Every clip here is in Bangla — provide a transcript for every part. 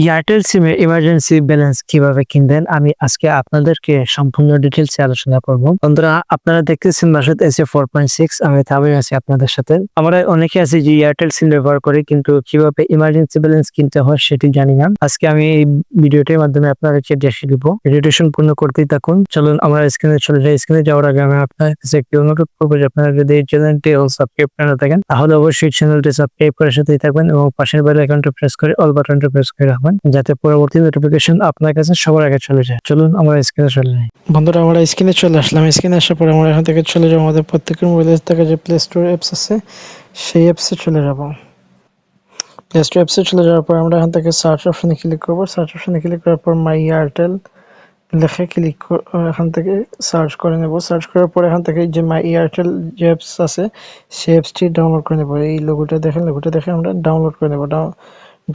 এয়ারটেল সিমে ইমার্জেন্সি ব্যালেন্স কিভাবে কিনবেন আমি আজকে আপনাদেরকে সম্পূর্ণ ডিটেইলসে আলোচনা করব। বন্ধুরা, আপনারা দেখতেছেন বাসাত এসে 4.6। আমি তামিম আছি আপনাদের সাথে। আমরা অনেকে আছি যে এয়ারটেল সিম ব্যবহার করি, কিন্তু কিভাবে ইমার্জেন্সি ব্যালেন্স কিনতে হয় সেটি জানি না। আজকে আমি এই ভিডিওটির মাধ্যমে আপনাদেরকে দেখিয়ে দিব। ভিডিওটি সম্পূর্ণ করতেই থাকুন। চলুন আমরা স্ক্রিনে চলে যাই। স্ক্রিনে যাওয়ার আগে আমি আপনাদের কাছে একটি অনুরোধ করবো যে আপনারা যদি এই চ্যানেলটি সাবস্ক্রাইব করে না থাকেন তাহলে অবশ্যই চ্যানেলটি সাবস্ক্রাইব করে সাথেই থাকবেন এবং পাশের বেল আইকনটি প্রেস করে অল বাটনটি প্রেস করে রাখবেন, যাতে পরবর্তী নোটিফিকেশন আপনার কাছে সবার আগে চলে যায়। চলুন আমরা স্ক্রিনে চলে যাই। বন্ধুরা, আমরা স্ক্রিনে চলে আসলাম। স্ক্রিনে আসার পরে আমরা এখান থেকে চলে যাবো আমাদের প্রত্যেকের মোবাইলের থেকে যে প্লে স্টোর অ্যাপস আছে সেই অ্যাপসে চলে যাব। প্লে স্টোর অ্যাপসে চলে যাওয়ার পর আমরা এখান থেকে সার্চ অপশনে ক্লিক করব। সার্চ অপশনে ক্লিক করার পর মাই এয়ারটেল লিখে এখান থেকে সার্চ করে নেব। সার্চ করার পর এখান থেকে যে মাই এয়ারটেল যে অ্যাপস আছে সেই অ্যাপসটি ডাউনলোড করে নেব। এই লোগোটা দেখে আমরা ডাউনলোড করে নেব।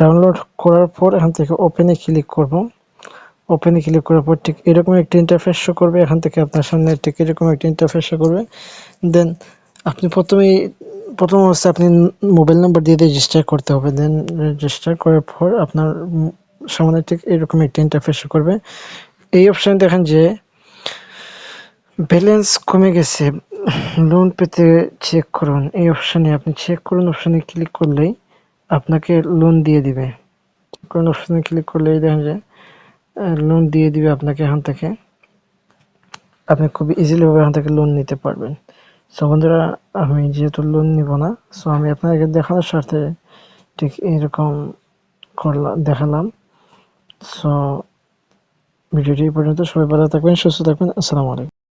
ডাউনলোড করার পর এখান থেকে ওপেনে ক্লিক করব। ওপেনে ক্লিক করার পর ঠিক এরকম একটা ইন্টারফেস শো করবে। এখান থেকে আপনার সামনে ঠিক এরকম একটা ইন্টারফেস শো করবে। দেন আপনি প্রথম অবস্থায় আপনি মোবাইল নাম্বার দিয়ে রেজিস্টার করতে হবে। দেন রেজিস্টার করার পর আপনার সামনে ঠিক এরকম একটা ইন্টারফেস শো করবে। এই অপশানে দেখেন যে ব্যালেন্স কমে গেছে, লোন পেতে চেক করুন। এই অপশানে আপনি চেক করুন অপশানে ক্লিক করলেই আপনাকে লোন দিয়ে দিবে। কোন অপশানে ক্লিক করলেই দেখেন যে লোন দিয়ে দিবে আপনাকে। এখান থেকে আপনি খুব ইজিলি ভাবে এখান থেকে লোন নিতে পারবেন। সো বন্ধুরা, আমি যেহেতু লোন নিব না, সো আমি আপনাদেরকে দেখানোর স্বার্থে ঠিক এরকম দেখালাম। সো ভিডিওটি এই পর্যন্ত। সবাই ভালো থাকবেন, সুস্থ থাকবেন। আসসালামু আলাইকুম।